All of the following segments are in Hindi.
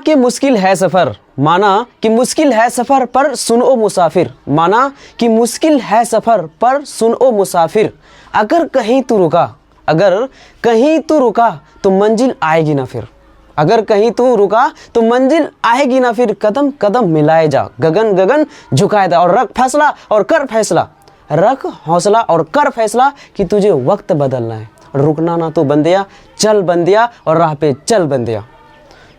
कि मुश्किल है सफ़र, माना कि मुश्किल है सफ़र पर सुन ओ मुसाफिर, माना कि मुश्किल है सफ़र पर सुन ओ मुसाफिर, अगर कहीं तू रुका, अगर कहीं तू रुका तो मंजिल आएगी ना फिर, अगर कहीं तू रुका तो मंजिल आएगी ना फिर, कदम कदम मिलाए जा, गगन गगन झुकाए जा, और रख फैसला और कर फैसला, रख हौसला और कर फैसला कि तुझे वक्त बदलना है, रुकना ना तो बंदिया, चल बंदिया और राह पे चल बंदिया।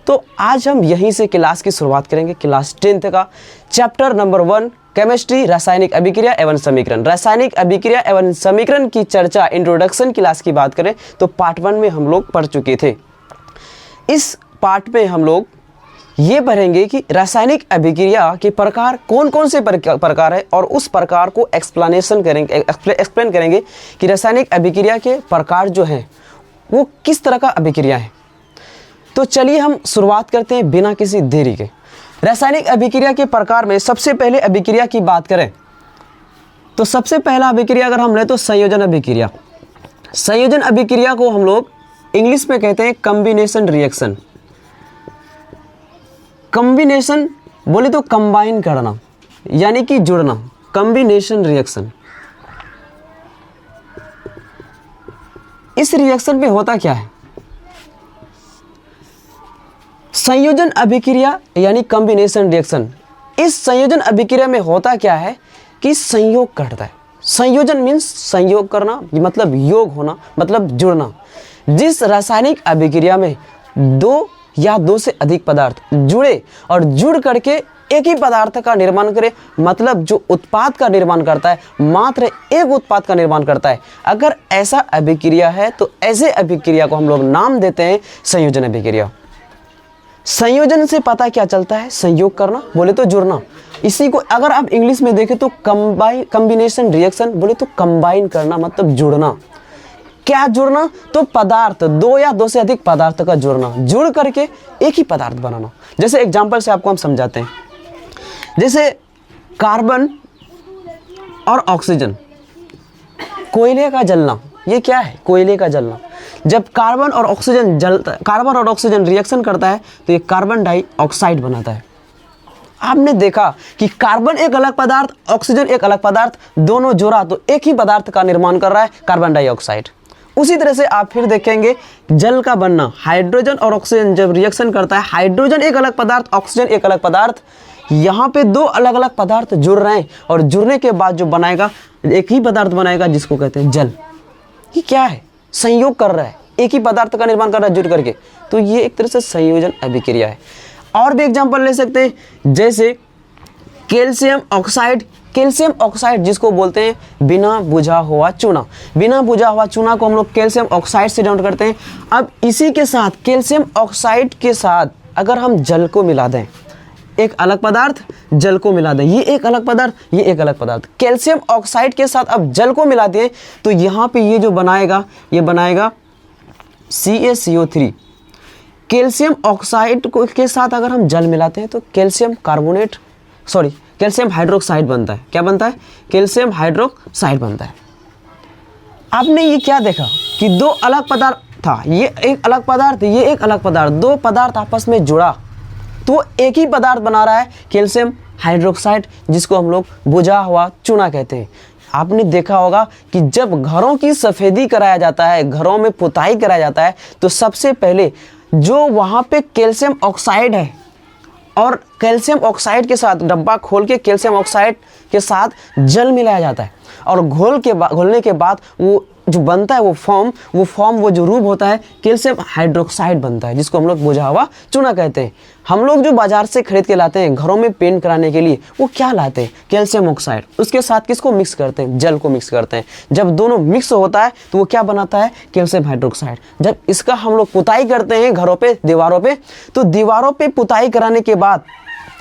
तो आज हम यहीं से क्लास की शुरुआत करेंगे, क्लास 10th का चैप्टर नंबर 1 केमिस्ट्री, रासायनिक अभिक्रिया एवं समीकरण। रासायनिक अभिक्रिया एवं समीकरण की चर्चा इंट्रोडक्शन क्लास की बात करें तो पार्ट 1 में हम लोग पढ़ चुके थे। इस पार्ट में हम लोग ये पढ़ेंगे कि रासायनिक अभिक्रिया के प्रकार कौन कौन से प्रकार है, और उस प्रकार को एक्सप्लेनेशन करेंगे, एक्सप्लेन करेंगे कि रासायनिक अभिक्रिया के प्रकार जो हैं वो किस तरह का अभिक्रिया है। तो चलिए हम शुरुआत करते हैं बिना किसी देरी के। रासायनिक अभिक्रिया के प्रकार में सबसे पहले अभिक्रिया की बात करें तो सबसे पहला अभिक्रिया अगर हम लें तो संयोजन अभिक्रिया। संयोजन अभिक्रिया को हम लोग इंग्लिश में कहते हैं कॉम्बिनेशन रिएक्शन। कॉम्बिनेशन बोले तो कंबाइन करना यानी कि जुड़ना, कॉम्बिनेशन रिएक्शन। इस रिएक्शन में होता क्या है, संयोजन अभिक्रिया यानी कॉम्बिनेशन रिएक्शन। इस संयोजन अभिक्रिया में होता क्या है कि संयोग करता है। संयोजन मीन्स संयोग करना, मतलब योग होना, मतलब जुड़ना। जिस रासायनिक अभिक्रिया में दो या दो से अधिक पदार्थ जुड़े और जुड़ करके एक ही पदार्थ का निर्माण करे, मतलब जो उत्पाद का निर्माण करता है मात्र एक उत्पाद का निर्माण करता है, अगर ऐसा अभिक्रिया है तो ऐसे अभिक्रिया को हम लोग नाम देते हैं संयोजन अभिक्रिया। संयोजन से पता क्या चलता है, संयोग करना बोले तो जुड़ना। इसी को अगर आप इंग्लिश में देखें तो कॉम्बिनेशन रिएक्शन बोले तो कंबाइन करना, मतलब जुड़ना। क्या जुड़ना, तो पदार्थ, दो या दो से अधिक पदार्थ का जुड़ना, जुड़ करके एक ही पदार्थ बनाना। जैसे एग्जांपल से आपको हम समझाते हैं, जैसे कार्बन और ऑक्सीजन, कोयले का जलना, ये क्या है, कोयले का जलना। जब कार्बन और ऑक्सीजन रिएक्शन करता है तो ये कार्बन डाइऑक्साइड बनाता है। आपने देखा कि कार्बन एक अलग पदार्थ, ऑक्सीजन एक अलग पदार्थ, दोनों जोड़ा तो एक ही पदार्थ का निर्माण कर रहा है, कार्बन डाइऑक्साइड। उसी तरह से आप फिर देखेंगे जल का बनना, हाइड्रोजन और ऑक्सीजन जब रिएक्शन करता है, हाइड्रोजन एक अलग पदार्थ, ऑक्सीजन एक अलग पदार्थ, यहाँ पे दो अलग अलग पदार्थ जुड़ रहे हैं और जुड़ने के बाद जो बनाएगा एक ही पदार्थ बनाएगा जिसको कहते हैं जल। ये क्या है, संयोग कर रहा है, एक ही पदार्थ का निर्माण कर रहा है जुड़ करके, तो ये एक तरह से संयोजन अभिक्रिया है। और भी एग्जांपल ले सकते हैं, जैसे कैल्शियम ऑक्साइड। कैल्शियम ऑक्साइड जिसको बोलते हैं बिना बुझा हुआ चूना, बिना बुझा हुआ चूना को हम लोग कैल्शियम ऑक्साइड से डिनोट करते हैं। अब इसी के साथ कैल्शियम ऑक्साइड के साथ अगर हम जल को मिला दें, एक अलग पदार्थ जल को मिला दें, ये एक अलग पदार्थ, ये एक अलग पदार्थ, कैल्शियम ऑक्साइड के साथ अब जल को मिला दें तो यहाँ पे ये जो बनाएगा, ये बनाएगा CaCO3। कैल्शियम ऑक्साइड को के साथ अगर हम जल मिलाते हैं तो कैल्शियम हाइड्रोक्साइड बनता है। क्या बनता है, कैल्शियम हाइड्रोक्साइड बनता है। आपने ये क्या देखा कि दो अलग पदार्थ था, ये एक अलग पदार्थ, ये एक अलग पदार्थ, दो पदार्थ आपस में जुड़ा तो एक ही पदार्थ बना रहा है कैल्शियम हाइड्रोक्साइड, जिसको हम लोग बुझा हुआ चूना कहते हैं। आपने देखा होगा कि जब घरों की सफ़ेदी कराया जाता है, घरों में पुताई कराया जाता है, तो सबसे पहले जो वहाँ पे कैल्शियम ऑक्साइड है और कैल्शियम ऑक्साइड के साथ डब्बा खोल के कैल्शियम ऑक्साइड के साथ जल मिलाया जाता है और घोलने के बाद वो जो बनता है वो फॉर्म वो जो रूप होता है कैल्शियम हाइड्रोक्साइड बनता है, जिसको हम लोग बुझा हुआ चूना कहते हैं। हम लोग जो बाजार से खरीद के लाते हैं घरों में पेंट कराने के लिए, वो क्या लाते हैं, कैल्शियम ऑक्साइड। उसके साथ किसको मिक्स करते हैं, जल को मिक्स करते हैं। जब दोनों मिक्स होता है तो वो क्या बनाता है, कैल्शियम हाइड्रोक्साइड। जब इसका हम लोग पुताई करते हैं घरों पे, दीवारों पे, तो दीवारों पे पुताई कराने के बाद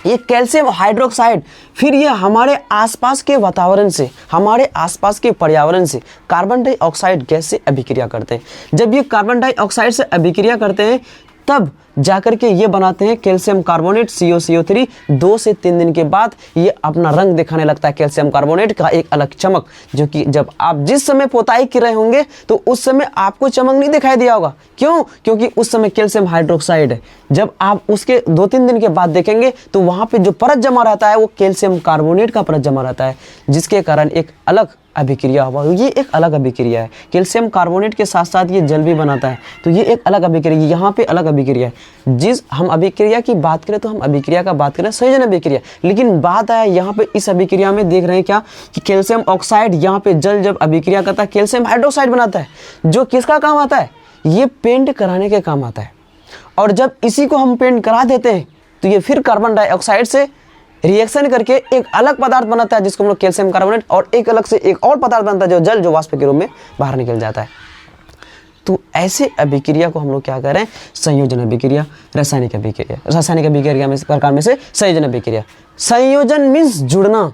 ये कैल्शियम हाइड्रोक्साइड फिर ये हमारे आसपास के वातावरण से, हमारे आसपास के पर्यावरण से कार्बन डाइऑक्साइड गैस से अभिक्रिया करते हैं। जब ये कार्बन डाइऑक्साइड से अभिक्रिया करते हैं तब जाकर के ये बनाते हैं कैल्शियम कार्बोनेट CuCO3। 2 से 3 दिन के बाद ये अपना रंग दिखाने लगता है कैल्शियम कार्बोनेट का, एक अलग चमक, जो कि जब आप जिस समय पोताई कर रहे होंगे तो उस समय आपको चमक नहीं दिखाई दिया होगा। क्यों? क्योंकि उस समय कैल्शियम हाइड्रोक्साइड है। जब आप उसके 2-3 दिन के बाद देखेंगे तो वहाँ पे जो परत जमा रहता है वो कैल्शियम कार्बोनेट का परत जमा रहता है, जिसके कारण एक अलग अभिक्रिया हुआ। ये एक अलग अभिक्रिया है। कैल्शियम कार्बोनेट के साथ साथ ये जल भी बनाता है, तो ये एक अलग अभिक्रिया, यहाँ पे अलग अभिक्रिया है। जिस हम अभिक्रिया की बात करें तो हम अभिक्रिया का बात करें संयोजन अभिक्रिया, लेकिन बात है यहाँ पे इस अभिक्रिया में देख रहे हैं क्या कि कैल्शियम ऑक्साइड, यहाँ पे जल जब अभिक्रिया करता है कैल्शियम हाइड्रोक्साइड बनाता है, जो किसका काम आता है? ये पेंट कराने के काम आता है। और जब इसी को हम पेंट करा देते हैं तो ये फिर कार्बन डाइऑक्साइड से रिएक्शन करके एक अलग पदार्थ बनाता है जिसको हम लोग कैल्शियम कार्बोनेट, और एक अलग से एक और पदार्थ बनता है जो जल, जो वाष्प के रूप में बाहर निकल जाता है। तो ऐसे अभिक्रिया को हम लोग क्या कह रहे हैं? संयोजन अभिक्रिया, रासायनिक अभिक्रिया। रासायनिक अभिक्रिया में प्रकार में से संयोजन अभिक्रिया। संयोजन मीन्स जुड़ना।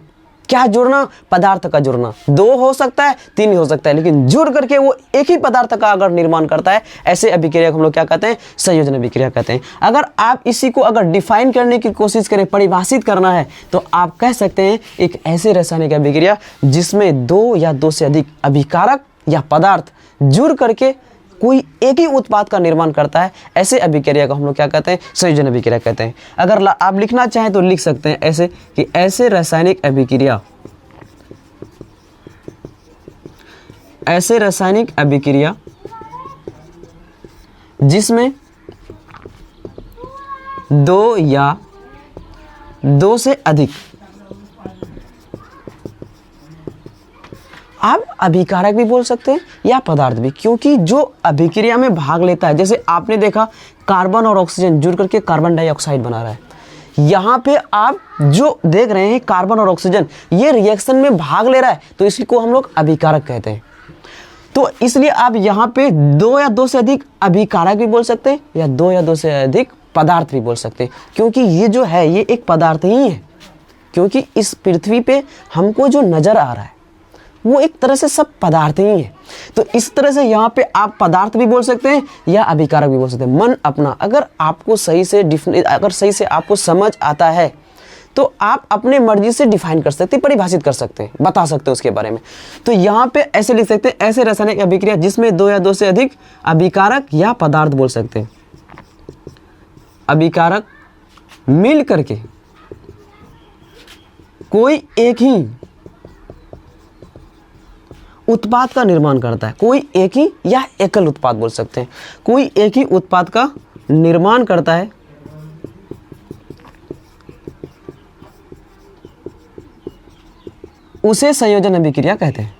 क्या जुड़ना? पदार्थ का जुड़ना। 2 हो सकता है, 3 हो सकता है, लेकिन जुड़ करके वो एक ही पदार्थ का अगर निर्माण करता है, ऐसे अभिक्रिया को हम लोग क्या कहते हैं? संयोजन अभिक्रिया कहते हैं। अगर आप इसी को अगर डिफाइन करने की कोशिश करें, परिभाषित करना है, तो आप कह सकते हैं एक ऐसे रासायनिक अभिक्रिया जिसमें 2 या 2 से अधिक अभिकारक या पदार्थ जुड़ करके कोई एक ही उत्पाद का निर्माण करता है, ऐसे अभिक्रिया को हम लोग क्या कहते हैं? संयोजन अभिक्रिया कहते हैं। अगर आप लिखना चाहें तो लिख सकते हैं ऐसे कि ऐसे रासायनिक अभिक्रिया, ऐसे रासायनिक अभिक्रिया जिसमें 2 या 2 से अधिक, आप अभिकारक भी बोल सकते हैं या पदार्थ भी, क्योंकि जो अभिक्रिया में भाग लेता है, जैसे आपने देखा कार्बन और ऑक्सीजन जुड़ करके कार्बन डाइऑक्साइड बना रहा है। यहाँ पे आप जो देख रहे हैं कार्बन और ऑक्सीजन, ये रिएक्शन में भाग ले रहा है, तो इसको हम लोग अभिकारक कहते हैं। तो इसलिए आप यहाँ पे 2 या 2 से अधिक अभिकारक भी बोल सकते हैं या 2 या 2 से अधिक पदार्थ भी बोल सकते हैं, क्योंकि ये जो है ये एक पदार्थ ही है। क्योंकि इस पृथ्वी पे हमको जो नजर आ रहा है वो एक तरह से सब पदार्थ ही है। तो इस तरह से यहाँ पे आप पदार्थ भी बोल सकते हैं या अभिकारक भी बोल सकते हैं, मन अपना। अगर आपको सही से आपको समझ आता है तो आप अपने मर्जी से डिफाइन कर सकते हैं, परिभाषित कर सकते हैं, बता सकते हैं उसके बारे में। तो यहाँ पे ऐसे लिख सकते हैं, ऐसे रासायनिक अभिक्रिया जिसमें 2 या 2 से अधिक अभिकारक या पदार्थ बोल सकते हैं, अभिकारक मिल करके कोई एक ही उत्पाद का निर्माण करता है। कोई एक ही या एकल उत्पाद बोल सकते हैं, कोई एक ही उत्पाद का निर्माण करता है, उसे संयोजन अभिक्रिया कहते हैं।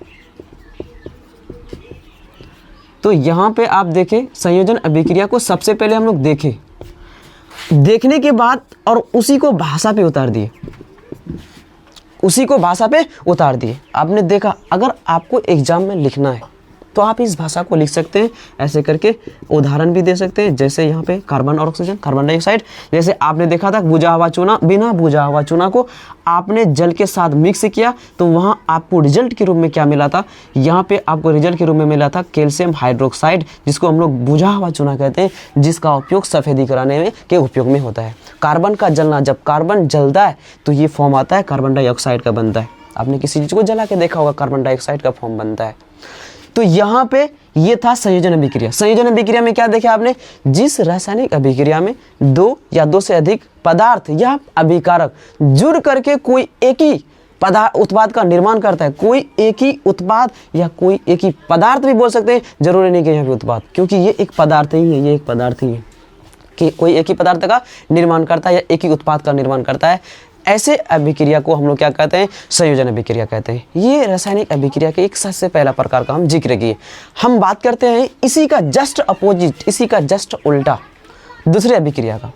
तो यहां पे आप देखें, संयोजन अभिक्रिया को सबसे पहले हम लोग देखने के बाद और उसी को भाषा पे उतार दिए, आपने देखा अगर आपको एग्जाम में लिखना है तो आप इस भाषा को लिख सकते हैं, ऐसे करके उदाहरण भी दे सकते हैं। जैसे यहाँ पे कार्बन और ऑक्सीजन, कार्बन डाइऑक्साइड, जैसे आपने देखा था बुझा हुआ चूना, बिना बुझा हुआ चूना को आपने जल के साथ मिक्स किया तो वहाँ आपको रिजल्ट के रूप में क्या मिला था? यहाँ पे आपको रिजल्ट के रूप में मिला था कैल्शियम हाइड्रोक्साइड, जिसको हम लोग बुझा हुआ चूना कहते हैं, जिसका उपयोग सफेदी कराने में के उपयोग में होता है। कार्बन का जलना, जब कार्बन जलता है तो ये फॉर्म आता है, कार्बन डाइऑक्साइड का बनता है। आपने किसी चीज़ को जला के देखा होगा, कार्बन डाइऑक्साइड का फॉर्म बनता है। तो यहाँ पे ये था संयोजन अभिक्रिया। संयोजन अभिक्रिया में क्या देखा आपने? जिस रासायनिक अभिक्रिया में 2 या 2 से अधिक पदार्थ या अभिकारक जुड़ करके कोई एक ही उत्पाद का निर्माण करता है, कोई एक ही उत्पाद या कोई एक ही पदार्थ भी बोल सकते हैं, जरूरी नहीं कि यहाँ पे उत्पाद, क्योंकि ये एक पदार्थ ही है, ये एक पदार्थ ही है कि कोई एक ही पदार्थ का निर्माण करता है या एक ही उत्पाद का निर्माण करता है। ऐसे अभिक्रिया को हम लोग क्या कहते हैं? संयोजन अभिक्रिया कहते हैं। ये रासायनिक अभिक्रिया के एक सबसे पहला प्रकार का हम जिक्र किए। हम बात करते हैं इसी का जस्ट अपोजिट, इसी का जस्ट उल्टा दूसरे अभिक्रिया का,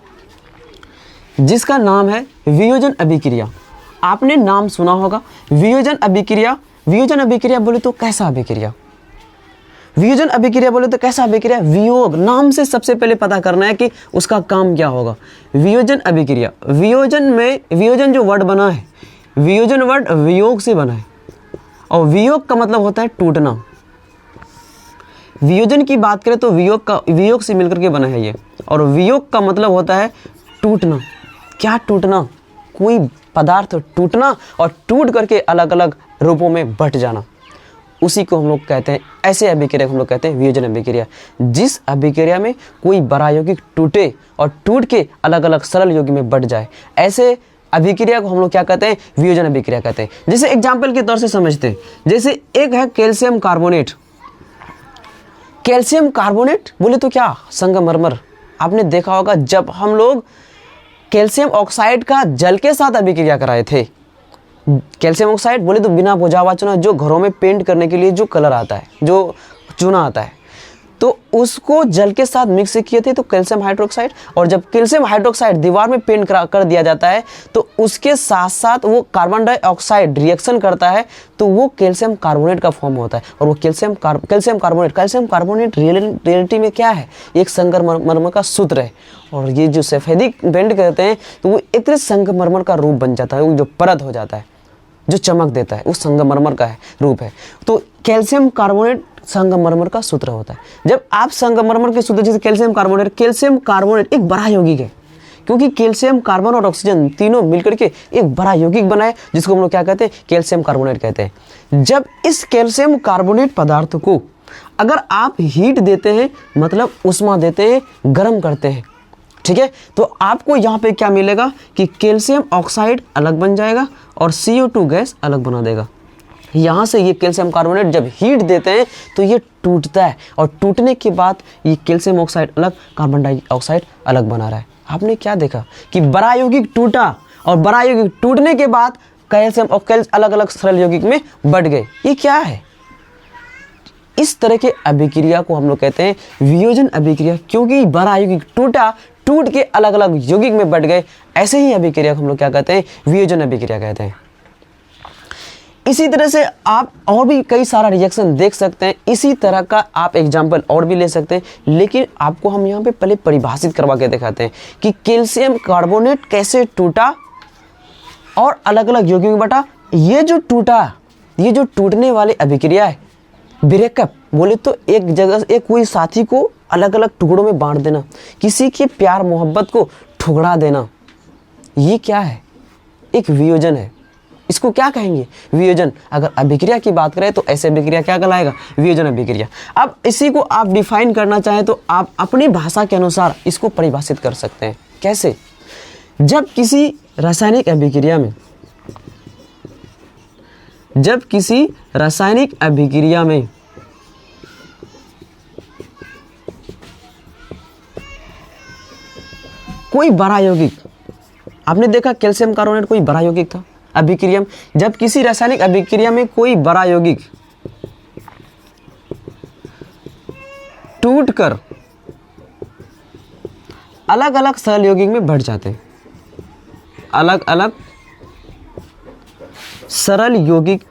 जिसका नाम है वियोजन अभिक्रिया। आपने नाम सुना होगा वियोजन अभिक्रिया। वियोजन अभिक्रिया बोले तो कैसा अभिक्रिया? वियोजन अभिक्रिया बोले तो कैसा अभिक्रिया? वियोग। नाम से सबसे पहले पता करना है कि उसका काम क्या होगा। वियोजन अभिक्रिया, वियोजन में, वियोजन जो वर्ड बना है, वियोजन वर्ड वियोग से बना है और वियोग का मतलब होता है टूटना। वियोजन की बात करें तो वियोग से मिलकर के बना है ये, और वियोग का मतलब होता है टूटना। क्या टूटना? कोई पदार्थ टूटना और टूट करके अलग अलग रूपों में बट जाना, उसी को हम लोग कहते हैं, ऐसे अभिक्रिया को हम लोग कहते हैं वियोजन अभिक्रिया। जिस अभिक्रिया में कोई बड़ा यौगिक टूटे और टूट के अलग अलग सरल यौगिक में बट जाए, ऐसे अभिक्रिया को हम लोग क्या कहते हैं? वियोजन अभिक्रिया कहते हैं। जैसे एग्जाम्पल के तौर से समझते हैं, जैसे एक है कैल्शियम कार्बोनेट। कैल्शियम कार्बोनेट बोले तो क्या? संगमरमर। आपने देखा होगा जब हम लोग कैल्शियम ऑक्साइड का जल के साथ अभिक्रिया कराए थे, कैल्शियम ऑक्साइड बोले तो बिना बुझावा चूना, जो घरों में पेंट करने के लिए जो कलर आता है, जो चूना आता है, तो उसको जल के साथ मिक्स किए थे तो कैल्शियम हाइड्रोक्साइड। और जब कैल्शियम हाइड्रोक्साइड दीवार में पेंट कर दिया जाता है तो उसके साथ साथ वो कार्बन डाइऑक्साइड रिएक्शन करता है तो वो कैल्शियम कार्बोनेट का फॉर्म होता है। और वो कैल्शियम कार्बोनेट रियलिटी में क्या है? एक संगमरमर का सूत्र है। और ये जो सफेदी पेंट करते हैं तो वो एक तरह संगमरमर का रूप बन जाता है, वो जो परत हो जाता है, जो चमक देता है, वो संगमरमर का रूप है। तो कैल्शियम कार्बोनेट संगमरमर का सूत्र होता है। जब आप संगमरमर के सूत्र, जैसे कैल्शियम कार्बोनेट एक बड़ा यौगिक है, क्योंकि कैल्शियम, कार्बन और ऑक्सीजन तीनों मिलकर के एक बड़ा यौगिक बनाए, जिसको हम लोग क्या कहते हैं? कैल्शियम कार्बोनेट कहते हैं। जब इस कैल्शियम कार्बोनेट पदार्थ को अगर आप हीट देते हैं, मतलब उष्मा देते हैं, गर्म करते हैं, ठीक है, तो आपको यहाँ पे क्या मिलेगा कि कैल्शियम ऑक्साइड अलग बन जाएगा और CO2 गैस अलग बना देगा। यहाँ से ये कैल्शियम कार्बोनेट जब हीट देते हैं तो ये टूटता है, और टूटने के बाद ये कैल्शियम ऑक्साइड अलग, कार्बन डाइऑक्साइड अलग बना रहा है। आपने क्या देखा कि बड़ा यौगिक टूटा, और बड़ा यौगिक टूटने के बाद कैल्शियम और अलग अलग सरल यौगिक में बढ़ गए। ये क्या है? इस तरह के अभिक्रिया को हम लोग कहते हैं वियोजन अभिक्रिया, क्योंकि बड़ा यौगिक टूट के अलग अलग यौगिक में बढ़ गए। ऐसे ही अभिक्रिया को हम लोग क्या कहते हैं? वियोजन अभिक्रिया कहते हैं। इसी तरह से आप और भी कई सारा रिएक्शन देख सकते हैं। इसी तरह का आप एग्जाम्पल और भी ले सकते हैं, लेकिन आपको हम यहाँ पे पहले परिभाषित करवा के दिखाते हैं कि कैल्शियम कार्बोनेट कैसे टूटा और अलग अलग यौगिक में बटा। ये जो टूटने वाली अभिक्रिया है, ब्रेकअप बोले तो एक जगह से कोई साथी को अलग अलग टुकड़ों में बांट देना, किसी के प्यार मोहब्बत को ठुकरा देना, ये क्या है? एक वियोजन है। इसको क्या कहेंगे? वियोजन। अगर अभिक्रिया की बात करें तो ऐसे अभिक्रिया क्या कहलाएगा? वियोजन अभिक्रिया। अब इसी को आप डिफाइन करना चाहें तो आप अपनी भाषा के अनुसार इसको परिभाषित कर सकते हैं। कैसे? जब किसी रासायनिक अभिक्रिया में कोई बड़ा यौगिक, आपने देखा कैल्शियम कार्बोनेट कोई बड़ा यौगिक था अभिक्रिया में। जब किसी रासायनिक अभिक्रिया में कोई बड़ा यौगिक टूटकर अलग अलग सरल यौगिक में बढ़ जाते हैं, अलग अलग सरल यौगिक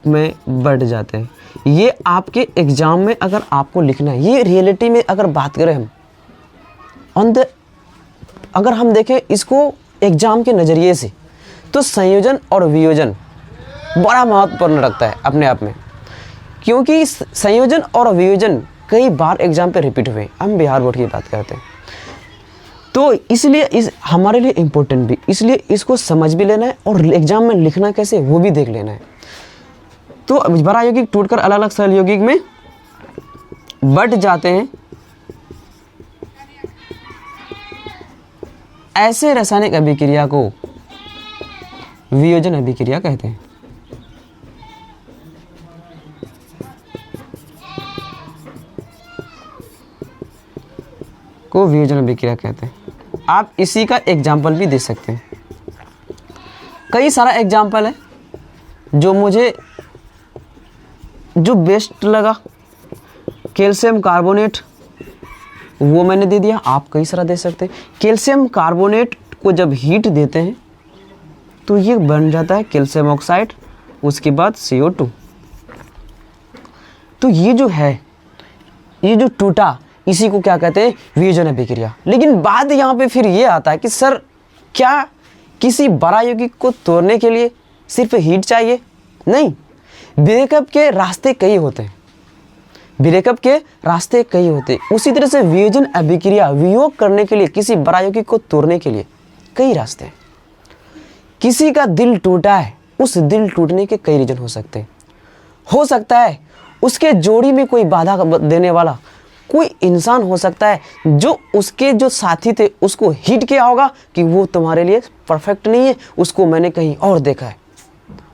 में बढ़ जाते हैं। ये आपके एग्जाम में अगर आपको लिखना है, ये रियलिटी में अगर बात करें हम अगर हम देखें इसको एग्जाम के नज़रिए से, तो संयोजन और वियोजन बड़ा महत्वपूर्ण रखता है अपने आप में, क्योंकि संयोजन और वियोजन कई बार एग्जाम पे रिपीट हुए। हम बिहार बोर्ड की बात करते हैं तो इसलिए हमारे लिए इम्पोर्टेंट भी, इसलिए इसको समझ भी लेना है और एग्जाम में लिखना कैसे वो भी देख लेना है। तो बड़ा यौगिक टूटकर अलग अलग सरल यौगिक में बट जाते हैं, ऐसे रासायनिक अभिक्रिया को वियोजन अभिक्रिया कहते हैं। को वियोजन अभिक्रिया कहते हैं। आप इसी का एग्जाम्पल भी दे सकते हैं। कई सारा एग्जाम्पल है जो मुझे जो बेस्ट लगा। कैल्शियम कार्बोनेट वो मैंने दे दिया, आप कई सारा दे सकते हैं। कैल्शियम कार्बोनेट को जब हीट देते हैं तो ये बन जाता है कैल्शियम ऑक्साइड, उसके बाद CO2। तो ये जो है, ये जो टूटा, इसी को क्या कहते हैं? वियोजन अभिक्रिया। लेकिन बात यहाँ पे फिर ये आता है कि सर क्या किसी बड़ा यौगिक को तोड़ने के लिए सिर्फ हीट चाहिए? नहीं, ब्रेकअप के रास्ते कई होते हैं। ब्रेकअप के रास्ते कई होते हैं। उसी तरह से वियोजन अभिक्रिया, वियोग करने के लिए, किसी बड़ा यौगिक को तोड़ने के लिए कई रास्ते हैं। किसी का दिल टूटा है, उस दिल टूटने के कई रीजन हो सकते हैं। हो सकता है उसके जोड़ी में कोई बाधा देने वाला कोई इंसान हो सकता है, जो उसके जो साथी थे उसको हिट किया होगा कि वो तुम्हारे लिए परफेक्ट नहीं है, उसको मैंने कहीं और देखा है।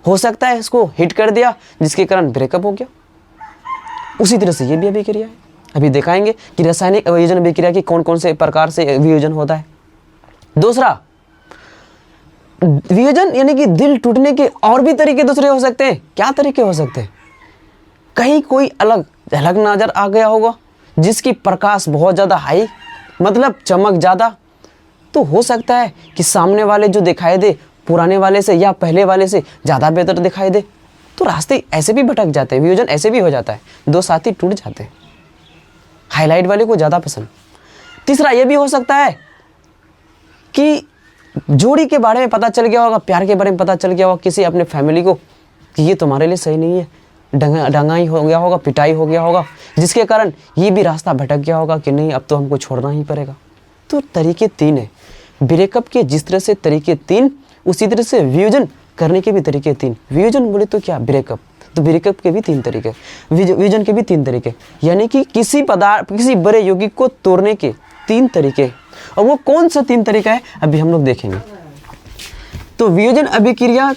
हो सकता है इसको हिट कर दिया जिसके कारण ब्रेकअप हो गया। उसी तरह से ये भी अभिक्रिया है। अभी दिखाएंगे कि रासायनिक वियोजन अभिक्रिया की कौन कौन से प्रकार से वियोजन होता है। दूसरा, वियोजन यानी कि दिल टूटने के और भी तरीके दूसरे हो सकते हैं। क्या तरीके हो सकते हैं? कहीं कोई अलग झलक नजर आ गया होगा जिसकी प्रकाश बहुत ज़्यादा हाई, मतलब चमक ज़्यादा, तो हो सकता है कि सामने वाले जो दिखाई दे पुराने वाले से या पहले वाले से ज़्यादा बेहतर दिखाई दे। तो रास्ते ऐसे भी भटक जाते हैं, वियोजन ऐसे भी हो जाता है, दो साथी टूट जाते हैं, हाईलाइट वाले को ज़्यादा पसंद। तीसरा ये भी हो सकता है कि जोड़ी के बारे में पता चल गया होगा, प्यार के बारे में पता चल गया होगा किसी अपने फैमिली को कि ये तुम्हारे लिए सही नहीं है, डंगाई हो गया होगा, पिटाई हो गया होगा, जिसके कारण ये भी रास्ता भटक गया होगा कि नहीं अब तो हमको छोड़ना ही पड़ेगा। तो तरीके तीन है ब्रेकअप के। जिस तरह से तरीके तीन, उसी तरह से वियोजन करने के भी तरीके तीन। वियोजन बोले तो क्या? ब्रेकअप। तो ब्रेकअप के भी तीन तरीके, वियोजन के भी तीन तरीके, यानी कि किसी पदार्थ, किसी बड़े यौगिक को तोड़ने के तीन तरीके। और वो कौन सा तीन तरीका है अभी हम लोग देखेंगे। तो वियोजन अभिक्रिया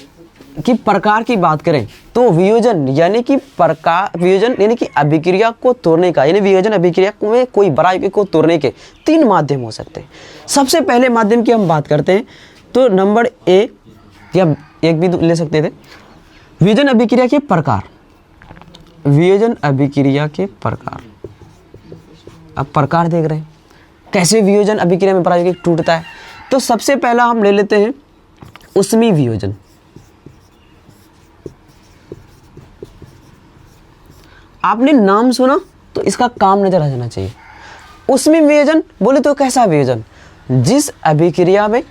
की प्रकार की बात करें तो वियोजन यानी कि वियोजन यानी कि अभिक्रिया को तोड़ने का, यानी वियोजन अभिक्रिया में कोई बड़ा यौगिक को तोड़ने के तीन माध्यम हो सकते हैं। सबसे पहले माध्यम की हम बात करते हैं तो नंबर ए, या एक भी ले सकते थे, वियोजन अभिक्रिया के प्रकार। वियोजन अभिक्रिया के प्रकार, अब प्रकार देख रहे हैं कैसे वियोजन अभिक्रिया में बड़ा यौगिक टूटता है। तो सबसे पहला हम ले लेते हैं उष्मी वियोजन। आपने नाम सुना तो इसका काम नजर आ जाना चाहिए। उष्मी वियोजन बोले तो कैसा वियोजन? जिस अभिक्रिया में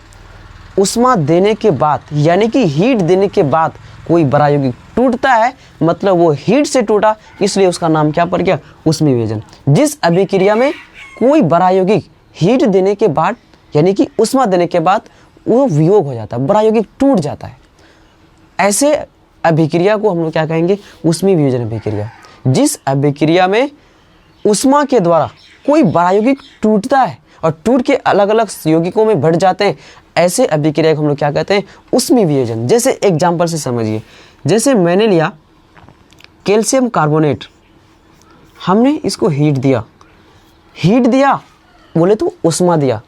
उष्मा देने के बाद, यानी कि हीट देने के बाद कोई बड़ा यौगिक टूटता है, मतलब वो हीट से टूटा, इसलिए उसका नाम क्या पड़ गया? उष्मी वियोजन। जिस अभिक्रिया में कोई बड़ा यौगिक हीट देने के बाद, यानी कि उष्मा देने के बाद वो वियोग हो जाता है, बड़ा यौगिक टूट जाता है, ऐसे अभिक्रिया को हम लोग क्या कहेंगे? उष्मी वियोजन अभिक्रिया। जिस अभिक्रिया में उष्मा के द्वारा कोई बड़ा यौगिक टूटता है और टूट के अलग अलग यौगिकों में बढ़ जाते हैं, ऐसे अभिक्रिया को हम लोग क्या कहते हैं? उष्मी वियोजन। जैसे एग्जांपल से समझिए, जैसे मैंने लिया कैल्शियम कार्बोनेट, हमने इसको हीट दिया बोले तो उष्मा दिया,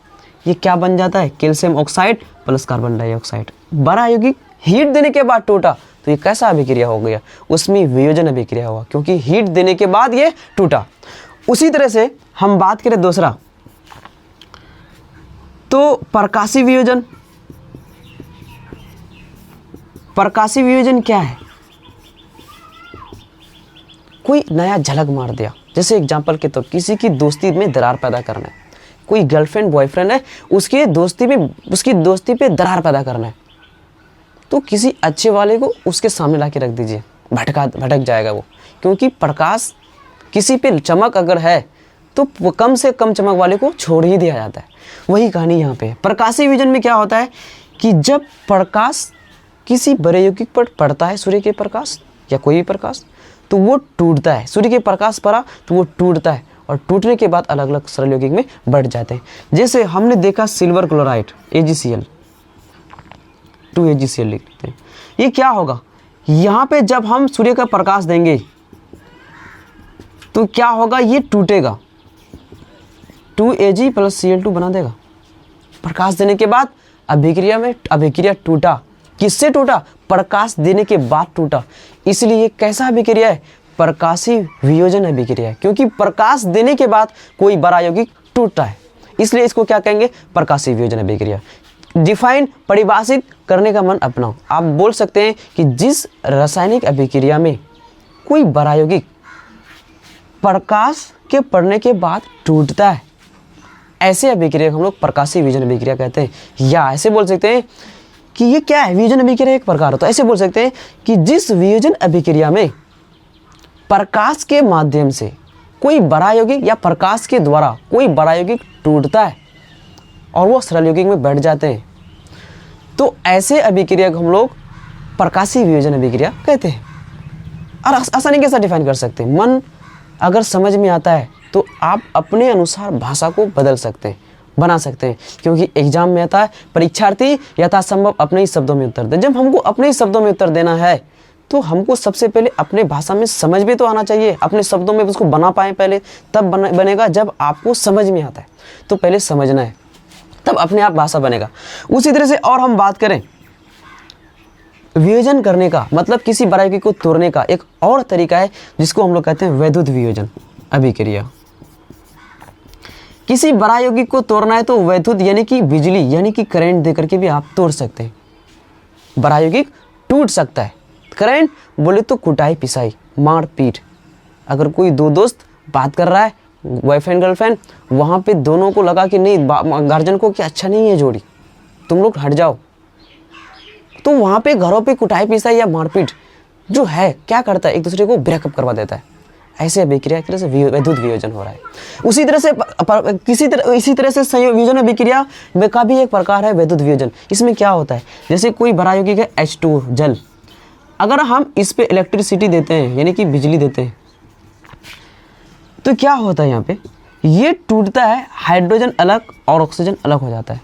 ये क्या बन जाता है? Calcium oxide plus carbon dioxide. बड़ा यौगिक हीट देने के बाद टूटा तो ये कैसा अभिक्रिया हो गया? उसमें वियोजन अभिक्रिया हुआ, क्योंकि हीट देने के बाद ये टूटा। उसी तरह से हम बात करें दूसरा तो प्रकाशी वियोजन। प्रकाशी वियोजन क्या है? कोई नया झलक मार दिया। जैसे एग्जांपल के तो किसी की दोस्ती में दरार पैदा करना है, कोई गर्लफ्रेंड बॉयफ्रेंड है, उसकी दोस्ती पे दरार पैदा करना है, तो किसी अच्छे वाले को उसके सामने ला के रख दीजिए, भटक जाएगा वो, क्योंकि प्रकाश किसी पे चमक अगर है तो कम से कम चमक वाले को छोड़ ही दिया जाता है। वही कहानी यहाँ पे है। प्रकाशी वियोजन में क्या होता है कि जब प्रकाश किसी बड़े यौगिक पर पड़ता है, सूर्य के प्रकाश या कोई भी प्रकाश, तो वो टूटता है। सूर्य के प्रकाश पड़ा तो वो टूटता है और टूटने के बाद अलग अलग सरल यौगिक में बढ़ जाते हैं। जैसे हमने देखा सिल्वर क्लोराइड AgCl, 2AgCl लिख लेते हैं। ये क्या होगा? यहाँ पे जब हम सूर्य का प्रकाश देंगे तो क्या होगा? ये टूटेगा, 2Ag + Cl2 बना देगा। प्रकाश देने के बाद अभिक्रिया टूटा। किससे टूटा? प्रकाश देने के बाद टूटा। इसलिए ये कैसा अभिक्रिया है? प्रकाशी वियोजन अभिक्रिया है, क्योंकि प्रकाश देने के बाद कोई बड़ा यौगिक टूटता है, इसलिए इसको क्या कहेंगे? प्रकाशी वियोजन अभिक्रिया। डिफाइन, परिभाषित करने का मन अपनाओ। आप बोल सकते हैं कि जिस रासायनिक अभिक्रिया में कोई बड़ा यौगिक प्रकाश के पड़ने के बाद टूटता है, ऐसे अभिक्रिया को हम लोग प्रकाशी वियोजन अभिक्रिया कहते हैं। या ऐसे बोल सकते हैं कि ये क्या है? वियोजन अभिक्रिया एक प्रकार होता है। ऐसे बोल सकते हैं कि जिस वियोजन अभिक्रिया में प्रकाश के माध्यम से कोई बड़ा यौगिक या प्रकाश के द्वारा कोई बड़ा यौगिक टूटता है और वो सरल यौगिक में बैठ जाते हैं, तो ऐसे अभिक्रिया को हम लोग प्रकाशीय वियोजन अभिक्रिया कहते हैं। और आसानी के साथ डिफाइन कर सकते हैं। मन अगर समझ में आता है तो आप अपने अनुसार भाषा को बदल सकते हैं, बना सकते हैं, क्योंकि एग्जाम में आता है परीक्षार्थी यथासंभव अपने ही शब्दों में उत्तर दे। जब हमको अपने ही शब्दों में उत्तर देना है तो हमको सबसे पहले अपने भाषा में समझ भी तो आना चाहिए, अपने शब्दों में उसको बना पाए पहले, तब बनेगा जब आपको समझ में आता है। तो पहले समझना है, तब अपने आप भाषा बनेगा। उसी तरह से और हम बात करें वियोजन करने का, मतलब किसी बड़ा यौगिक को तोड़ने का एक और तरीका है जिसको हम लोग कहते हैं वैद्युत वियोजन अभिक्रिया। किसी बड़ा यौगिक को तोड़ना है तो वैद्युत यानी कि बिजली यानी कि करंट देकर के भी आप तोड़ सकते हैं। बड़ा यौगिक टूट सकता है। करंट बोले तो कुटाई पिसाई मार पीट। अगर कोई दो दोस्त बात कर रहा है, बॉयफ्रेंड गर्लफ्रेंड, वहाँ पे दोनों को लगा कि नहीं गार्जियन को कि अच्छा नहीं है जोड़ी, तुम लोग हट जाओ, तो वहाँ पे घरों पे कुटाई पिसाई या मारपीट जो है क्या करता है, एक दूसरे को ब्रेकअप करवा देता है। ऐसे अभिक्रिया की तरह से वैद्युत वियोजन हो रहा है। उसी तरह से इसी तरह से संयोजन अभिक्रिया में का भी एक प्रकार है वैद्युत वियोजन। इसमें क्या होता है, जैसे कोई बड़ा यौगिक है H2 जल, अगर हम इस पे इलेक्ट्रिसिटी देते हैं यानी कि बिजली देते हैं तो क्या होता है, यहाँ पे ये टूटता है, हाइड्रोजन अलग और ऑक्सीजन अलग हो जाता है।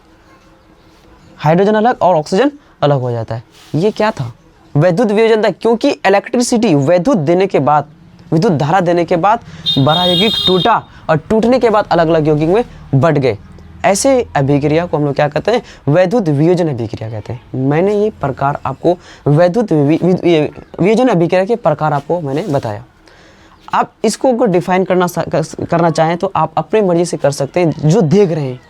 हाइड्रोजन अलग और ऑक्सीजन अलग हो जाता है। ये क्या था, वैद्युत वियोजन था, क्योंकि इलेक्ट्रिसिटी वैद्युत देने के बाद, विद्युत धारा देने के बाद बड़ा यौगिक टूटा और टूटने के बाद अलग अलग यौगिक में बढ़ गए। ऐसे अभिक्रिया को हम लोग क्या कहते हैं, वैद्युत वियोजन अभिक्रिया कहते हैं। मैंने ये प्रकार आपको वैद्युत वियोजन अभिक्रिया के प्रकार आपको मैंने बताया। आप इसको अगर डिफाइन करना चाहें तो आप अपनी मर्जी से कर सकते हैं। जो देख रहे हैं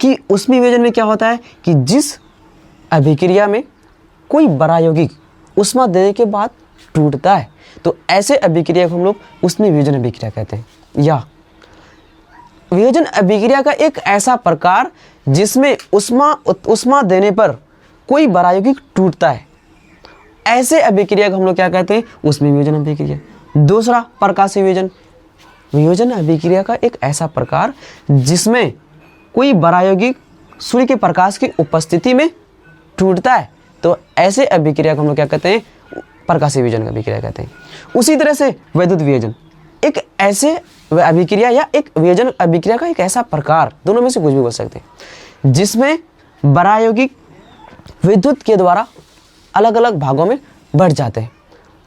कि उसमें वियोजन में क्या होता है कि जिस अभिक्रिया में कोई बड़ा यौगिक ऊष्मा देने के बाद टूटता है, तो ऐसे अभिक्रिया को हम लोग उसमें वियोजन अभिक्रिया कहते हैं। या वियोजन अभिक्रिया का एक ऐसा प्रकार जिसमें ऊष्मा देने पर कोई बड़ा यौगिक टूटता है, ऐसे अभिक्रिया को हम लोग क्या कहते हैं, उसमें वियोजन अभिक्रिया। दूसरा प्रकाशीय वियोजन, वियोजन अभिक्रिया का एक ऐसा प्रकार जिसमें कोई बड़ा यौगिक सूर्य के प्रकाश की उपस्थिति में टूटता है, तो ऐसे अभिक्रिया को हम लोग क्या कहते हैं, प्रकाशीय वियोजन अभिक्रिया कहते हैं। उसी तरह से वैद्युत वियोजन एक ऐसे अभिक्रिया या एक वियोजन अभिक्रिया का एक ऐसा प्रकार, दोनों में से कुछ भी बोल सकते हैं, जिसमें बड़ा यौगिक विद्युत के द्वारा अलग अलग भागों में बढ़ जाते हैं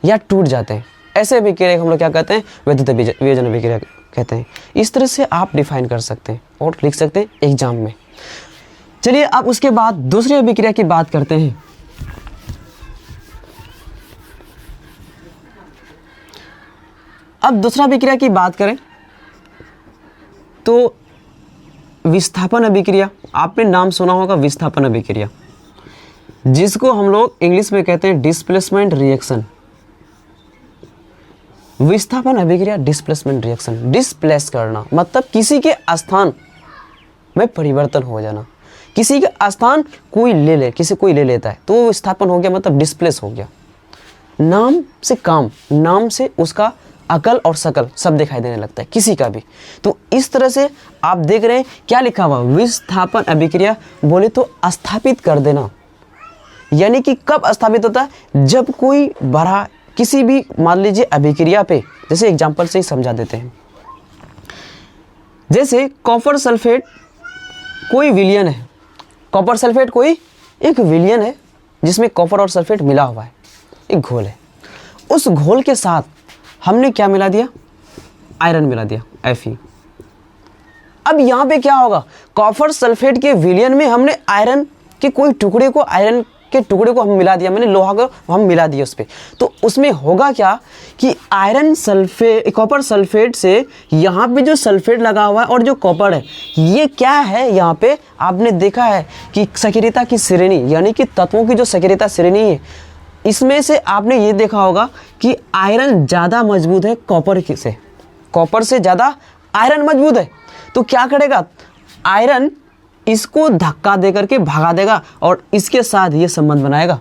या टूट जाते हैं। ऐसे अभिक्रिया को हम लोग क्या कहते हैं, वैद्युत वियोजन अभिक्रिया कहते हैं। इस तरह से आप डिफाइन कर सकते हैं और लिख सकते हैं एग्जाम में। चलिए अब उसके बाद दूसरी अभिक्रिया की बात करते हैं। अब दूसरा अभिक्रिया की बात करें तो विस्थापन अभिक्रिया, आपने नाम सुना होगा विस्थापन अभिक्रिया, जिसको हम लोग इंग्लिश में कहते हैं डिस्प्लेसमेंट रिएक्शन। विस्थापन अभिक्रिया डिस्प्लेसमेंट रिएक्शन, डिस्प्लेस करना मतलब किसी के स्थान में परिवर्तन हो जाना। किसी का स्थान कोई ले लेता है तो वो विस्थापन हो गया, मतलब डिस्प्लेस हो गया। नाम से काम, नाम से उसका अकल और सकल सब दिखाई देने लगता है किसी का भी। तो इस तरह से आप देख रहे हैं क्या लिखा हुआ, विस्थापन अभिक्रिया बोले तो स्थापित कर देना। यानी कि कब स्थापित होता है, जब कोई बड़ा किसी भी मान लीजिए अभिक्रिया पे, जैसे एग्जांपल से ही समझा देते हैं, जैसे कॉपर सल्फेट कोई विलयन है, कॉपर सल्फेट कोई एक विलयन है जिसमें कॉपर और सल्फेट मिला हुआ है, एक घोल है। उस घोल के साथ हमने क्या मिला दिया, आयरन मिला दिया Fe। अब यहाँ पे क्या होगा, कॉपर सल्फेट के विलयन में हमने आयरन के कोई टुकड़े को, आयरन के टुकड़े को हम मिला दिया, मैंने लोहा को हम मिला दिया उस पर। तो उसमें होगा क्या कि आयरन सल्फेट, कॉपर सल्फेट से यहाँ पे जो सल्फेट लगा हुआ है और जो कॉपर है, ये क्या है, यहाँ पे आपने देखा है कि सक्रियता की श्रेणी यानी कि तत्वों की जो सक्रियता श्रेणी है, इसमें से आपने ये देखा होगा कि आयरन ज़्यादा मजबूत है कॉपर से, कॉपर से ज़्यादा आयरन मजबूत है। तो क्या करेगा, आयरन इसको धक्का दे करके भगा देगा और इसके साथ ये संबंध बनाएगा।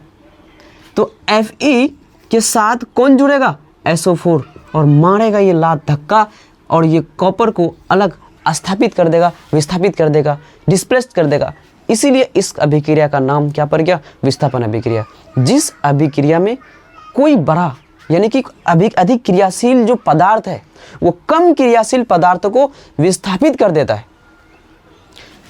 तो Fe के साथ कौन जुड़ेगा, SO4, और मारेगा ये लात धक्का और ये कॉपर को अलग स्थापित कर देगा, विस्थापित कर देगा, डिस्प्लेस कर देगा। इसीलिए इस अभिक्रिया का नाम क्या पड़ गया? विस्थापन अभिक्रिया। जिस अभिक्रिया में कोई बड़ा यानी कि अधिक क्रियाशील जो पदार्थ है वो कम क्रियाशील पदार्थ को विस्थापित कर देता है।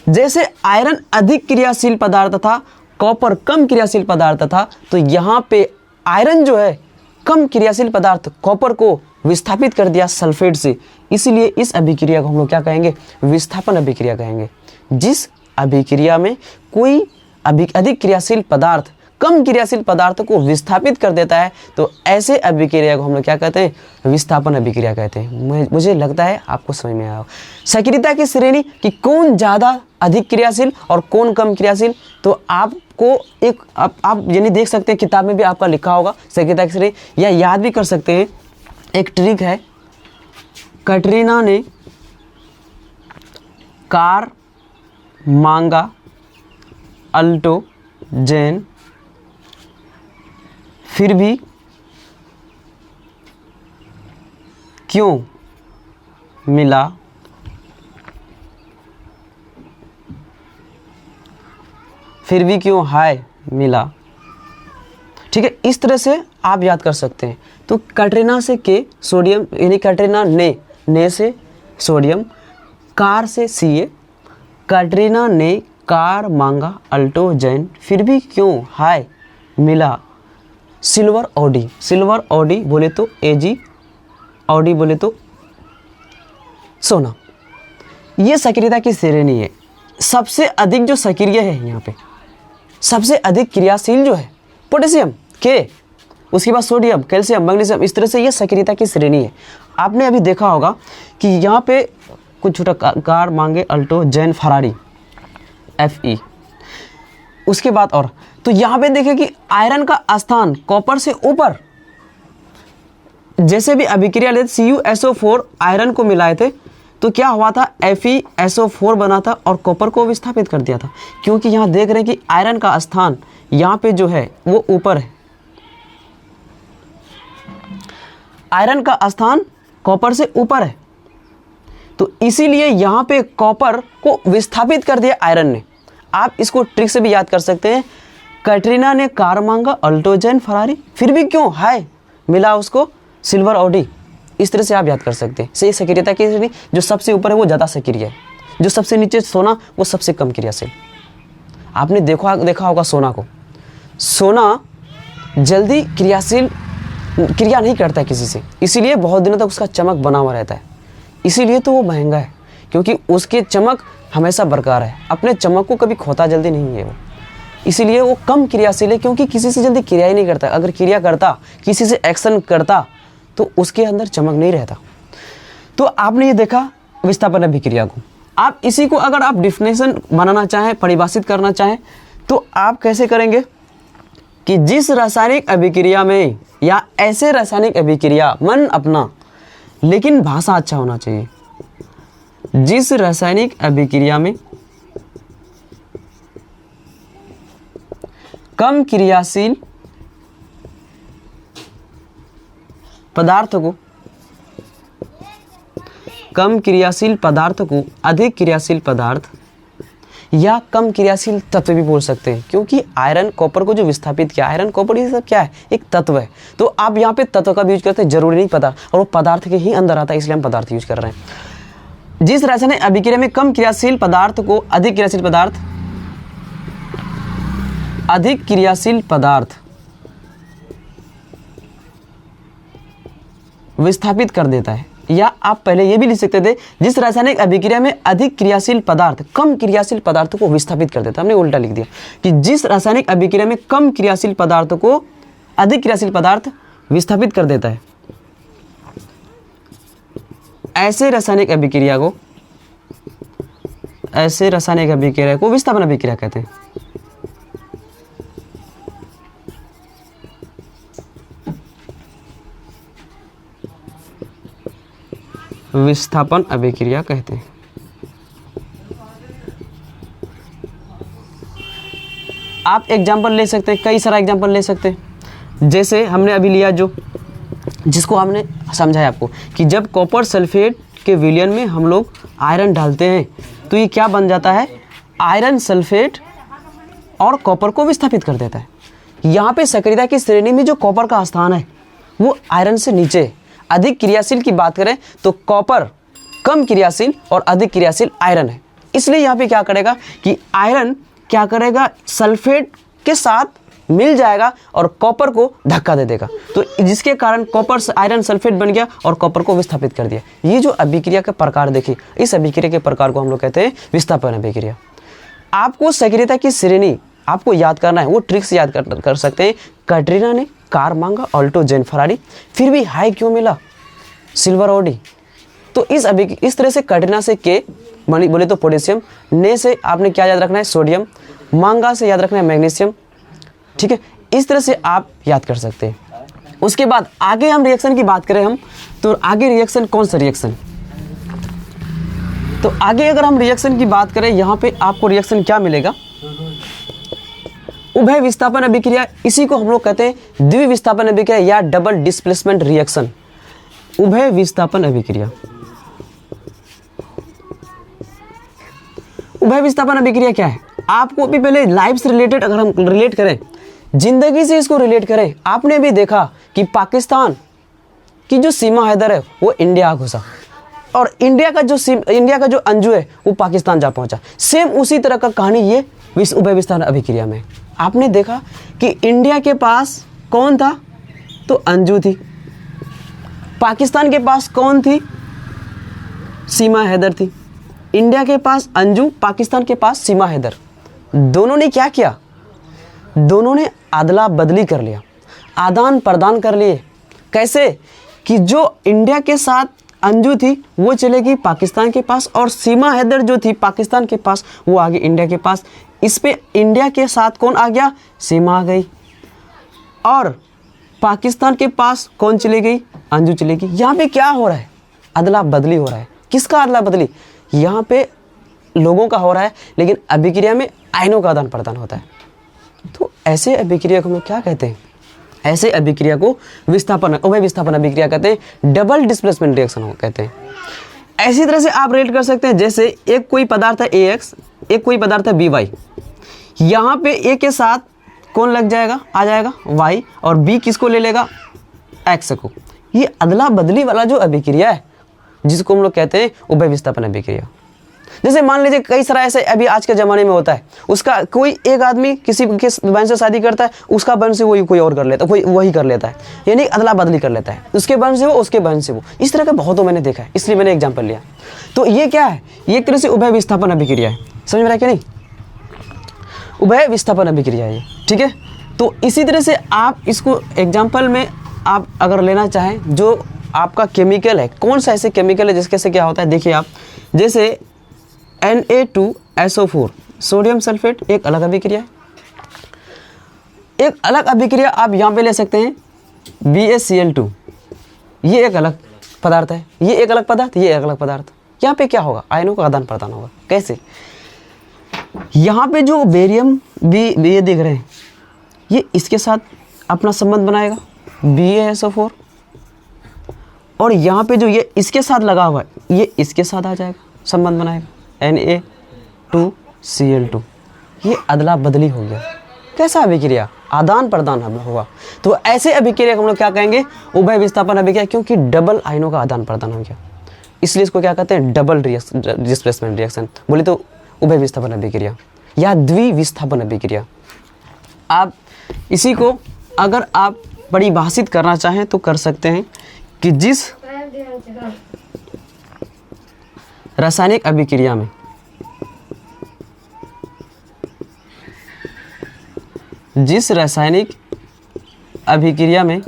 जैसे आयरन अधिक क्रियाशील पदार्थ था, कॉपर कम क्रियाशील पदार्थ था, तो यहाँ पे आयरन जो है कम क्रियाशील पदार्थ कॉपर को विस्थापित कर दिया सल्फेट से। इसीलिए इस अभिक्रिया को हम लोग क्या कहेंगे? विस्थापन अभिक्रिया कहेंगे। जिस अभिक्रिया में कोई अधिक क्रियाशील पदार्थ कम क्रियाशील पदार्थ को विस्थापित कर देता है, तो ऐसे अभिक्रिया को हम लोग क्या कहते हैं? विस्थापन अभिक्रिया कहते हैं। मुझे लगता है आपको समझ में आया। सक्रियता की श्रेणी कि कौन ज़्यादा अधिक क्रियाशील और कौन कम क्रियाशील, तो आपको एक आप यानी देख सकते हैं किताब में भी आपका लिखा होगा सक्रियता की श्रेणी, या याद भी कर सकते हैं। एक ट्रिक है, कैटरीना ने कार मांगा अल्टो जैन फिर भी क्यों मिला फिर भी क्यों हाय मिला। ठीक है, इस तरह से आप याद कर सकते हैं। तो कैटरीना से के सोडियम यानी कैटरीना ने से सोडियम, कार से सी ए, कैटरीना ने कार मांगा अल्टो जैन फिर भी क्यों हाय मिला सिल्वर ऑडी। सिल्वर ऑडी बोले तो एजी, ऑडी बोले तो सोना। ये सक्रियता की श्रेणी है। सबसे अधिक जो सक्रिय है यहाँ पे, सबसे अधिक क्रियाशील जो है पोटेशियम के, उसके बाद सोडियम, कैल्शियम, मैग्नीशियम, इस तरह से ये सक्रियता की श्रेणी है। आपने अभी देखा होगा कि यहाँ पे कुछ छोटा कार मांगे अल्टो जैन फरारी FE। उसके बाद और तो यहाँ पे देखिए कि आयरन का स्थान कॉपर से ऊपर, जैसे भी अभिक्रिया लेते CuSO4 आयरन को मिलाए थे तो क्या हुआ था? FeSO4 बना था और कॉपर को विस्थापित कर दिया था। क्योंकि यहाँ देख रहे हैं कि आयरन का स्थान यहाँ पे जो है वो ऊपर है, आयरन का स्थान कॉपर से ऊपर है, तो इसीलिए यहाँ पे कॉपर को विस्थापित कर दिया आयरन ने। आप इसको ट्रिक से भी याद कर सकते हैं। कैटरीना ने कार मांगा अल्टो जैन फरारी फिर भी क्यों हाय मिला उसको सिल्वर ऑडी। इस तरह से आप याद कर सकते हैं। सही सक्रियता की श्रेणी, जो सबसे ऊपर है वो ज़्यादा सक्रिय है, जो सबसे नीचे सोना वो सबसे कम क्रियाशील। आपने देखा होगा सोना को, सोना जल्दी क्रिया नहीं करता किसी से, इसीलिए बहुत दिनों तक उसका चमक बना हुआ रहता है। इसीलिए तो वो महंगा है, क्योंकि उसके चमक हमेशा बरकरार है, अपने चमक को कभी खोता जल्दी नहीं है वो। इसीलिए वो कम क्रियाशील है, क्योंकि किसी से जल्दी क्रिया ही नहीं करता। अगर क्रिया करता, किसी से एक्शन करता, तो उसके अंदर चमक नहीं रहता। तो आपने ये देखा विस्थापन अभिक्रिया को। आप इसी को अगर आप डिफिनेशन बनाना चाहें, परिभाषित करना चाहें, तो आप कैसे करेंगे कि जिस रासायनिक अभिक्रिया में, या ऐसे रासायनिक अभिक्रिया, मन अपना लेकिन भाषा अच्छा होना चाहिए, जिस रासायनिक अभिक्रिया में कम क्रियाशील पदार्थ को अधिक क्रियाशील पदार्थ या कम क्रियाशील तत्व भी बोल सकते हैं, क्योंकि आयरन कॉपर को जो विस्थापित किया, आयरन कॉपर ये सब क्या है? एक तत्व है। तो आप यहाँ पे तत्व का भी यूज करते हैं, जरूरी नहीं पदार्थ, और वो पदार्थ के ही अंदर आता है, इसलिए हम पदार्थ यूज कर रहे हैं। जिस रासायनिक अभिक्रिया में कम क्रियाशील पदार्थ को अधिक क्रियाशील पदार्थ विस्थापित कर देता है, या आप पहले ये भी लिख सकते थे, जिस रासायनिक अभिक्रिया में अधिक क्रियाशील पदार्थ कम क्रियाशील पदार्थ को विस्थापित कर देता है। हमने उल्टा लिख दिया कि जिस रासायनिक अभिक्रिया में कम क्रियाशील पदार्थ को अधिक क्रियाशील पदार्थ विस्थापित कर देता है, ऐसे रासायनिक अभिक्रिया को विस्थापन अभिक्रिया कहते हैं। विस्थापन अभिक्रिया कहते हैं। आप एग्जाम्पल ले सकते हैं, कई सारा एग्जाम्पल ले सकते हैं। जैसे हमने अभी लिया, जिसको हमने समझाया आपको कि जब कॉपर सल्फेट उसके विलयन में हम लोग आयरन डालते हैं तो ये क्या बन जाता है, आयरन सल्फेट और कॉपर को विस्थापित कर देता है। यहाँ पे सक्रियता की श्रेणी में जो कॉपर का स्थान है वो आयरन से नीचे है। अधिक क्रियाशील की बात करें तो कॉपर कम क्रियाशील और अधिक क्रियाशील आयरन है। इसलिए यहाँ पे क्या करेगा कि आयरन क्या करेगा, सल्फेट के साथ मिल जाएगा और कॉपर को धक्का दे देगा, तो जिसके कारण कॉपर से आयरन सल्फेट बन गया और कॉपर को विस्थापित कर दिया। ये जो अभिक्रिया का प्रकार देखिए, इस अभिक्रिया के प्रकार को हम लोग कहते हैं विस्थापन अभिक्रिया। आपको सक्रियता की श्रेणी आपको याद करना है, वो ट्रिक से याद कर सकते हैं। कैटरीना ने कार मांगा, ऑल्टो जेन फरारी, फिर भी हाई क्यों मिला, सिल्वर ऑडी। तो इस तरह से कैटरीना से के बोले तो पोटेशियम, ने से आपने क्या याद रखना है, सोडियम, मांगा से याद रखना है मैग्नीशियम। ठीक है, इस तरह से आप याद कर सकते हैं। उसके बाद आगे हम रिएक्शन की बात करें तो आगे रिएक्शन कौन सा रिएक्शन, तो आगे अगर हम रिएक्शन की बात करें, यहाँ पे आपको रिएक्शन क्या मिलेगा, उभय विस्थापन अभिक्रिया। इसी को हम लोग कहते हैं द्विविस्थापन अभिक्रिया या डबल डिस्प्लेसमेंट रिएक्शन। उभय विस्थापन अभिक्रिया, उभय विस्थापन अभिक्रिया क्या है, आपको भी पहले लाइफ से रिलेटेड अगर हम रिलेट करें, जिंदगी से इसको रिलेट करें, आपने भी देखा कि पाकिस्तान की जो सीमा हैदर है वो इंडिया घुसा और इंडिया का जो अंजू है वो पाकिस्तान जा पहुंचा। सेम उसी तरह का कहानी ये उभय विस्थापन अभिक्रिया में। आपने देखा कि इंडिया के पास कौन था, तो अंजू थी, पाकिस्तान के पास कौन थी, सीमा हैदर थी। इंडिया के पास अंजू, पाकिस्तान के पास सीमा हैदर। दोनों ने क्या किया, दोनों ने अदला बदली कर लिया, आदान प्रदान कर लिए। कैसे कि जो इंडिया के साथ अंजू थी वो चलेगी पाकिस्तान के पास और सीमा हैदर जो थी पाकिस्तान के पास वो आ गई इंडिया के पास। इस पे इंडिया के साथ कौन आ गया, सीमा आ गई, और पाकिस्तान के पास कौन चली गई, अंजू चली गई। यहाँ पे क्या हो रहा है, अदला बदली हो रहा है। किसका अदला बदली, यहाँ पे लोगों का हो रहा है, लेकिन अभिक्रिया में आयनों का आदान प्रदान होता है। तो ऐसे अभिक्रिया को हम क्या कहते हैं, ऐसे अभिक्रिया को उभय विस्थापन अभिक्रिया कहते हैं, डबल डिस्प्लेसमेंट रिएक्शन कहते हैं। ऐसी तरह से आप रेट कर सकते हैं, जैसे एक कोई पदार्थ है AX, एक कोई पदार्थ है BY, यहाँ पे A के साथ कौन लग जाएगा, आ जाएगा Y, और B किसको ले लेगा, X को। ये अदला बदली वाला जो अभिक्रिया है जिसको हम लोग कहते हैं उभय विस्थापन अभिक्रिया। जैसे मान लीजिए कई सारा ऐसे अभी आज के ज़माने में होता है, उसका कोई एक आदमी किसी के बहन से शादी करता है, उसका बहन से वही कोई और कर लेता है, कोई वही कर लेता है, यानी अदला बदली कर लेता है, उसके बहन से वो, उसके बहन से वो। इस तरह का बहुतों मैंने देखा है, इसलिए मैंने एग्जाम्पल लिया। तो ये क्या है, ये एक तरह से उभय विस्थापन अभिक्रिया है। समझ में रहा है कि नहीं, उभय विस्थापन अभिक्रिया है ये। ठीक है, तो इसी तरह से आप इसको एग्जाम्पल में आप अगर लेना चाहें, जो आपका केमिकल है, कौन सा ऐसे केमिकल है जिसके से क्या होता है, देखिए आप, जैसे Na2SO4 सोडियम सल्फेट एक अलग अभिक्रिया है। एक अलग अभिक्रिया आप यहाँ पे ले सकते हैं BaCl2, ये एक अलग पदार्थ है, ये एक अलग पदार्थ, ये एक अलग पदार्थ। यहाँ पे क्या होगा, आयनों का आदान प्रदान होगा। कैसे, यहाँ पे जो बेरियम ये देख रहे हैं, ये इसके साथ अपना संबंध बनाएगा BaSO4, और यहाँ पे जो ये इसके साथ लगा हुआ है, ये इसके साथ आ जाएगा, संबंध बनाएगा Na2Cl2। ये अदला बदली हो गया। कैसा अभिक्रिया, आदान प्रदान होगा। तो ऐसे अभिक्रिया को हम लोग क्या कहेंगे, उभय विस्थापन अभिक्रिया, क्योंकि डबल आयनों का आदान प्रदान हो गया, इसलिए इसको क्या कहते हैं, डबल डिस्प्लेसमेंट रिएक्शन, बोले तो उभय विस्थापन अभिक्रिया या द्विविस्थापन अभिक्रिया। आप इसी को अगर आप परिभाषित करना चाहें तो कर सकते हैं कि जिस रासायनिक अभिक्रिया में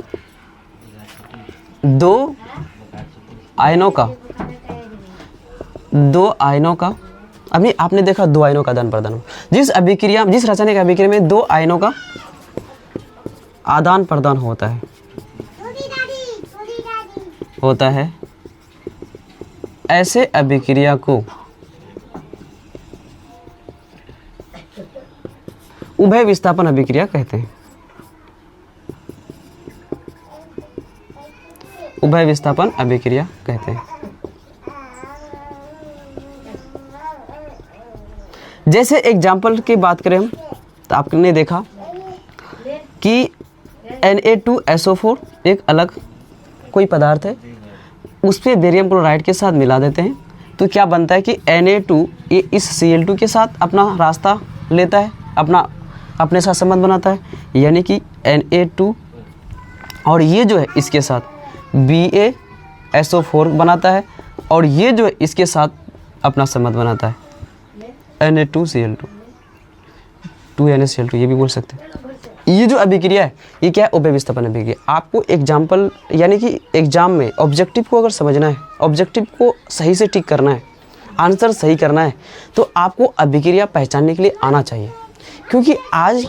दो आयनों का अभी आपने देखा दो आयनों का आदान प्रदान हो, जिस रासायनिक अभिक्रिया में दो आयनों का आदान प्रदान होता है ऐसे अभिक्रिया को उभय विस्थापन अभिक्रिया कहते हैं। उभय विस्थापन अभिक्रिया कहते हैं। जैसे एग्जाम्पल की बात करें हम, तो आपने देखा कि Na2SO4 एक अलग कोई पदार्थ है, उस पर बेरियम क्लोराइड के साथ मिला देते हैं तो क्या बनता है कि Na2 ये इस Cl2 के साथ अपना रास्ता लेता है, अपने साथ संबंध बनाता है, यानी कि Na2 और ये जो है इसके साथ BaSO4 बनाता है और ये जो है इसके साथ अपना संबंध बनाता है Na2Cl2, 2NaCl2 ये भी बोल सकते हैं। ये जो अभिक्रिया है ये क्या है? उभय विस्थापन अभिक्रिया। आपको एग्जाम्पल यानी कि एग्जाम में ऑब्जेक्टिव को अगर समझना है, ऑब्जेक्टिव को सही से टिक करना है, आंसर सही करना है, तो आपको अभिक्रिया पहचानने के लिए आना चाहिए। क्योंकि आज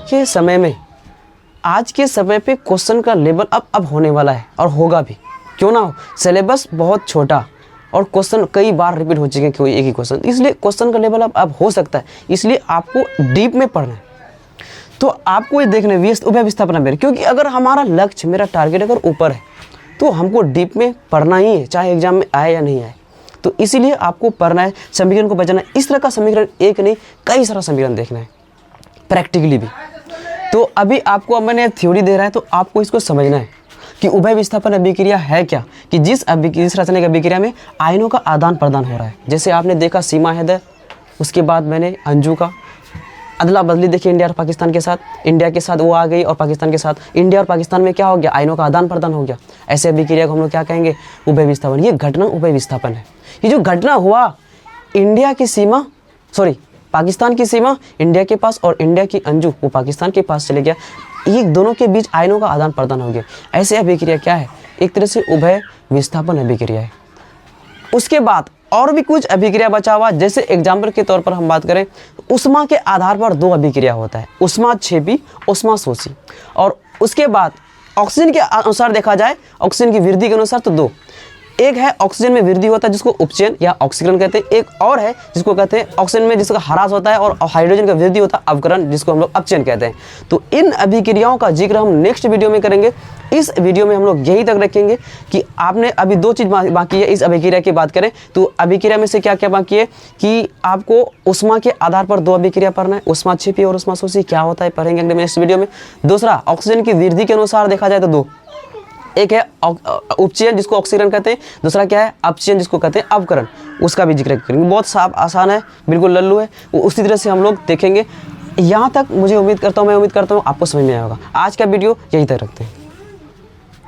के समय पे क्वेश्चन का लेवल अब होने वाला है और होगा भी, क्यों ना हो। सिलेबस बहुत छोटा और क्वेश्चन कई बार रिपीट हो चुके हैं कोई एक ही क्वेश्चन, इसलिए क्वेश्चन का लेवल अब हो सकता है, इसलिए आपको डीप में पढ़ना है। तो आपको ये देखना है उभय विस्थापन अभिक्रिया, क्योंकि अगर हमारा लक्ष्य, मेरा टारगेट अगर ऊपर है तो हमको डीप में पढ़ना ही है, चाहे एग्जाम में आए या नहीं आए। तो इसीलिए आपको पढ़ना है, समीकरण को बचाना है। इस तरह का समीकरण एक नहीं कई सारा समीकरण देखना है, प्रैक्टिकली भी। तो अभी आपको मैंने थ्योरी दे रहा है तो आपको इसको समझना है कि उभय विस्थापन अभिक्रिया है क्या, कि जिस रासायनिक अभिक्रिया में आयनों का आदान प्रदान हो रहा है। जैसे आपने देखा सीमा हैदर, उसके बाद मैंने अंजू का अदला बदली देखी इंडिया और पाकिस्तान के साथ, इंडिया के साथ वो आ गई और पाकिस्तान के साथ, इंडिया और पाकिस्तान में क्या हो गया? आयनों का आदान प्रदान हो गया। ऐसे अभिक्रिया को हम लोग क्या कहेंगे? उभय विस्थापन। ये घटना उभय विस्थापन है। ये जो घटना हुआ पाकिस्तान की सीमा इंडिया के पास और इंडिया की अंजू वो पाकिस्तान के पास चले गया, ये दोनों के बीच आयनों का आदान प्रदान हो गया। ऐसे अभिक्रिया क्या है? एक तरह से उभय विस्थापन अभिक्रिया है। उसके बाद और भी कुछ अभिक्रिया बचा हुआ, जैसे एग्जाम्पल के तौर पर हम बात करें, उष्मा के आधार पर दो अभिक्रिया होता है, उष्माक्षेपी, उष्माशोषी। और उसके बाद ऑक्सीजन के अनुसार देखा जाए, ऑक्सीजन की वृद्धि के अनुसार तो दो, एक है ऑक्सीजन में वृद्धि होता है जिसको उपचयन या ऑक्सीकरण कहते हैं, एक और है जिसको कहते हैं ऑक्सीजन में जिसका ह्रास होता है और हाइड्रोजन का वृद्धि होता है अवकरण, जिसको हम लोग अपचयन कहते हैं। तो इन अभिक्रियाओं का जिक्र हम नेक्स्ट वीडियो में करेंगे। इस वीडियो में हम लोग यही तक रखेंगे कि आपने अभी दो चीज़ बाकी है। इस अभिक्रिया की बात करें तो अभिक्रिया में से क्या क्या बाकी है कि आपको उष्मा के आधार पर दो अभिक्रिया पढ़ना है, उष्माक्षेपी और उष्माशोषी क्या होता है पढ़ेंगे नेक्स्ट वीडियो में। दूसरा, ऑक्सीजन की वृद्धि के अनुसार देखा जाए तो दो, एक है उपचयन जिसको ऑक्सीकरण कहते हैं, दूसरा क्या है? अपचयन जिसको कहते हैं अवकरण, उसका भी जिक्र करेंगे। बहुत साफ आसान है, बिल्कुल लल्लू है, उसी तरह से हम लोग देखेंगे। यहाँ तक मैं उम्मीद करता हूँ आपको समझ में आया होगा। आज का वीडियो यहीं तक रखते हैं।